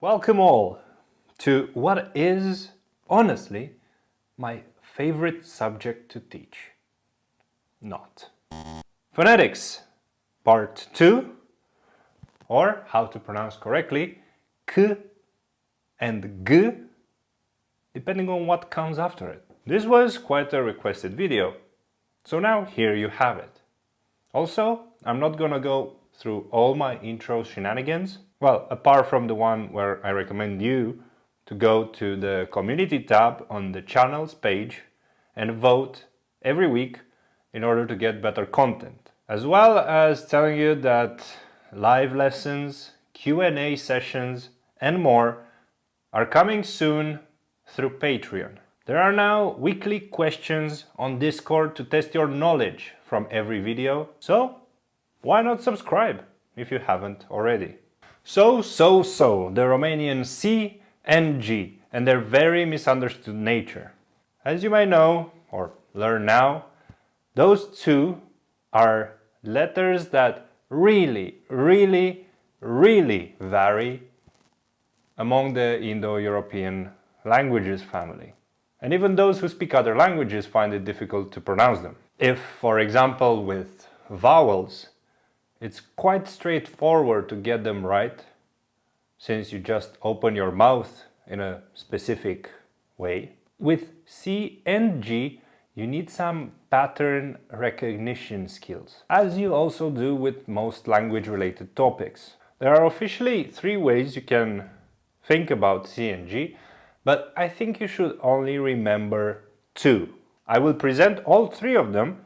Welcome all to what is, honestly, my favorite subject to teach. Not. Phonetics, part 2, or how to pronounce correctly, k and g, depending on what comes after it. This was quite a requested video, so now here you have it. Also, I'm not gonna go through all my intro shenanigans. Well, apart from the one where I recommend you to go to the community tab on the channels page and vote every week in order to get better content. As well as telling you that live lessons, Q&A sessions and more are coming soon through Patreon. There are now weekly questions on Discord to test your knowledge from every video, so why not subscribe if you haven't already? So, the Romanian C and G and their very misunderstood nature. As you might know, or learn now, those two are letters that really vary among the Indo-European languages family. And even those who speak other languages find it difficult to pronounce them. If, for example, with vowels, it's quite straightforward to get them right, since you just open your mouth in a specific way. With C and G, you need some pattern recognition skills, as you also do with most language-related topics. There are officially 3 ways you can think about C and G, but I think you should only remember 2. I will present all 3 of them,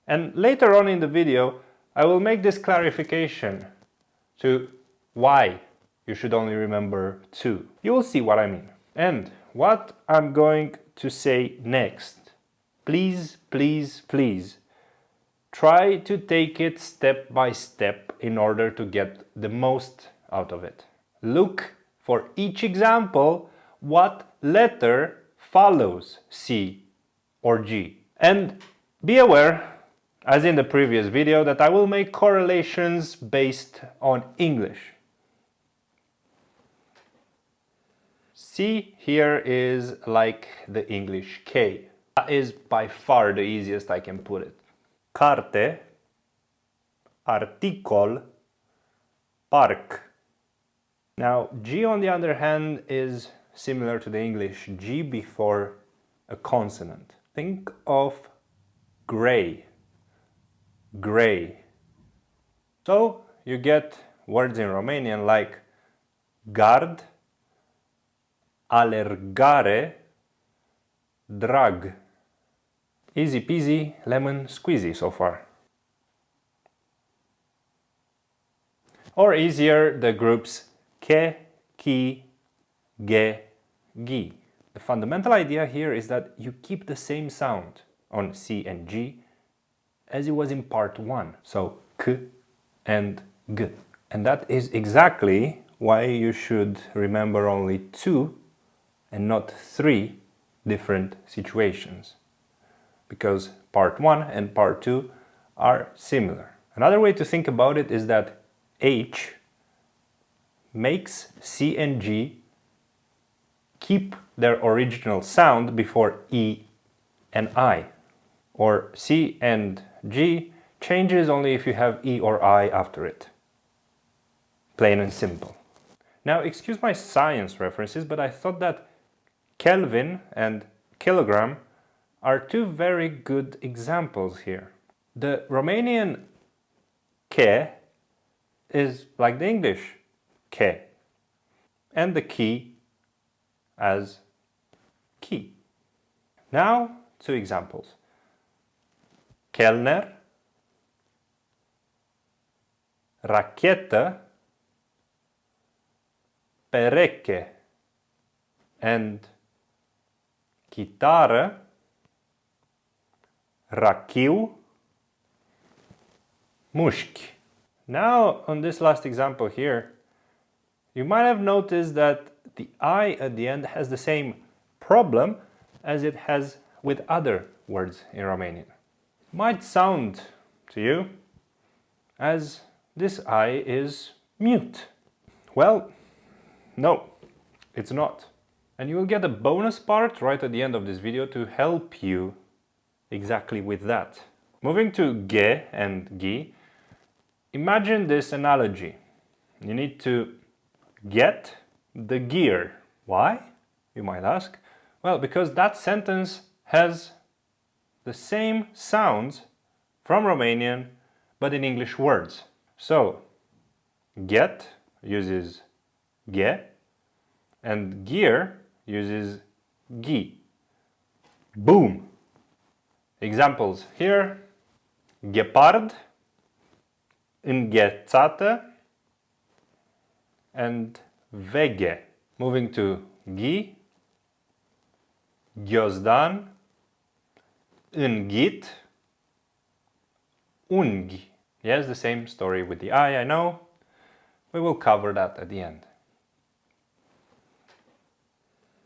and later on in the video I will make this clarification to why you should only remember 2. You will see what I mean. And what I'm going to say next, please try to take it step by step in order to get the most out of it. Look for each example what letter follows C or G. And be aware, as in the previous video, that I will make correlations based on English. C here is like the English K. That is by far the easiest I can put it. Carte, articol, parc. Now, G on the other hand is similar to the English G before a consonant. Think of gray. Gray. So you get words in Romanian like gard, alergare, drag. Easy peasy, lemon squeezy so far. Or easier, the groups ke, ki, ge, gi. The fundamental idea here is that you keep the same sound on C and G as it was in part 1, so k and g. And that is exactly why you should remember only 2 and not 3 different situations, because part 1 and part 2 are similar. Another way to think about it is that H makes C and G keep their original sound before E and I, or C and G changes only if you have E or I after it. Plain and simple. Now, excuse my science references, but I thought that Kelvin and kilogram are 2 very good examples here. The Romanian ke is like the English ke, and the ki as key. Now, 2 examples. Kellner, rachetă, pereche, and chitară, rachiu, mușchi. Now, on this last example here, you might have noticed that the I at the end has the same problem as it has with other words in Romanian. It might sound to you as this I is mute. Well, no, It's not. And you will get a bonus part right at the end of this video to help you exactly with that. Moving to ge and gi, imagine this analogy. You need to get the gear. Why? You might ask. Well, because that sentence has the same sounds from Romanian, but in English words. So, get uses ge, and gear uses gi. Boom! Examples here: gepard, înghețată, and veche. Moving to gi, ghiozdan, înghit, unghi. Yes, the same story with the I know. We will cover that at the end.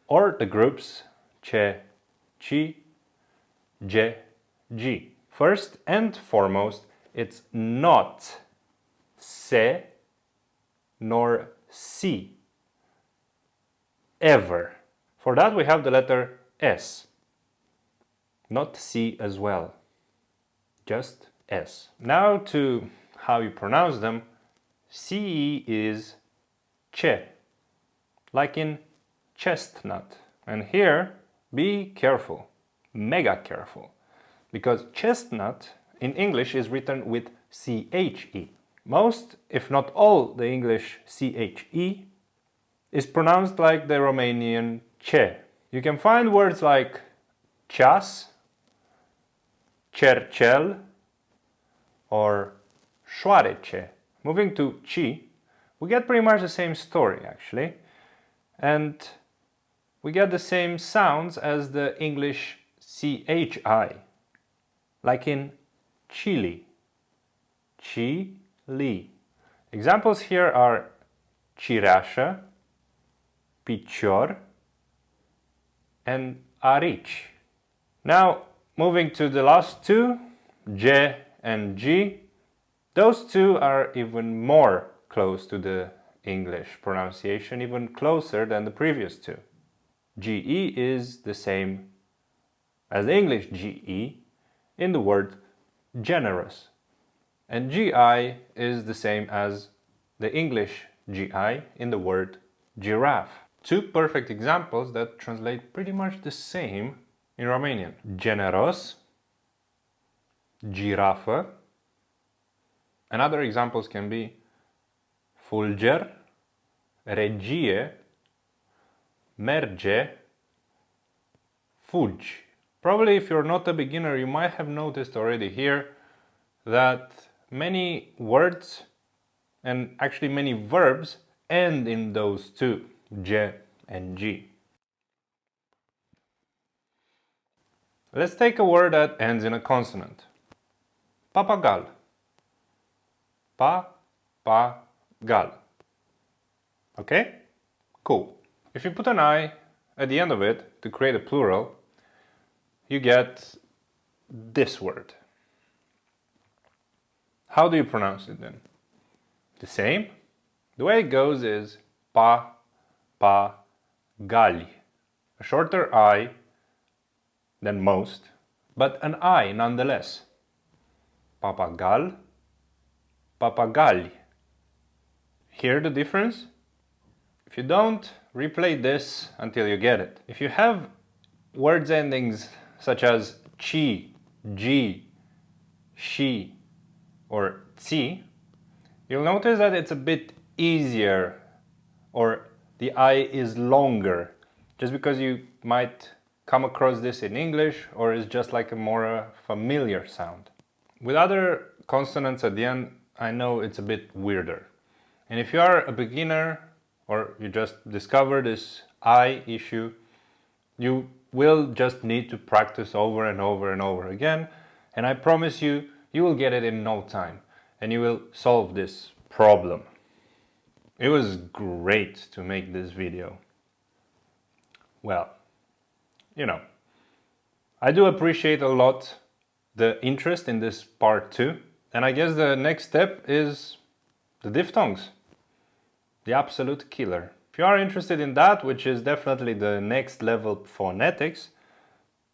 Or the groups ce, ci, ge, gi. First and foremost, it's not se nor si. Ever. For that we have the letter S. Not C as well. Just S. Now to how you pronounce them. CE is che, like in chestnut. And here, be careful, mega careful, because chestnut in English is written with CHE. Most, if not all, the English CHE is pronounced like the Romanian che. You can find words like ceas, cercel, or șoarece. Moving to chi, we get pretty much the same story actually, and we get the same sounds as the English CHI, like in chili, chili. Examples here are cireașă, picior, and arici. Now, moving to the last two, ge and gi, those two are even more close to the English pronunciation, even closer than the previous two. GE is the same as the English GE in the word generous, and GI is the same as the English GI in the word giraffe. Two perfect examples that translate pretty much the same in Romanian. Generos, girafă. And other examples can be fulger, regie, merge, fugi. Probably if you're not a beginner, you might have noticed already here that many words and actually many verbs end in those two, ge and gi. Let's take a word that ends in a consonant. Papagal. Pa-pa-gal. Okay? Cool. If you put an I at the end of it to create a plural, you get this word. How do you pronounce it then? The same? The way it goes is pa-pa-gali. A shorter I than most, but an I nonetheless. Papagal, papagali. Hear the difference? If you don't, replay this until you get it. If you have words endings such as chi, ji, she, or tsi, you'll notice that it's a bit easier, or the I is longer, just because you might come across this in English, or it's just like a more familiar sound. With other consonants at the end, I know it's a bit weirder. And if you are a beginner, or you just discover this I issue, you will just need to practice over and over and over again, and I promise you, you will get it in no time, and you will solve this problem. It was great to make this video. Well, you know, I do appreciate a lot the interest in this part 2, and I guess the next step is the diphthongs, the absolute killer. If you are interested in that, which is definitely the next level phonetics,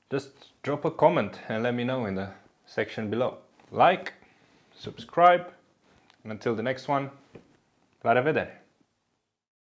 just drop a comment and let me know in the section below. Like, subscribe, and until the next one, la revedere!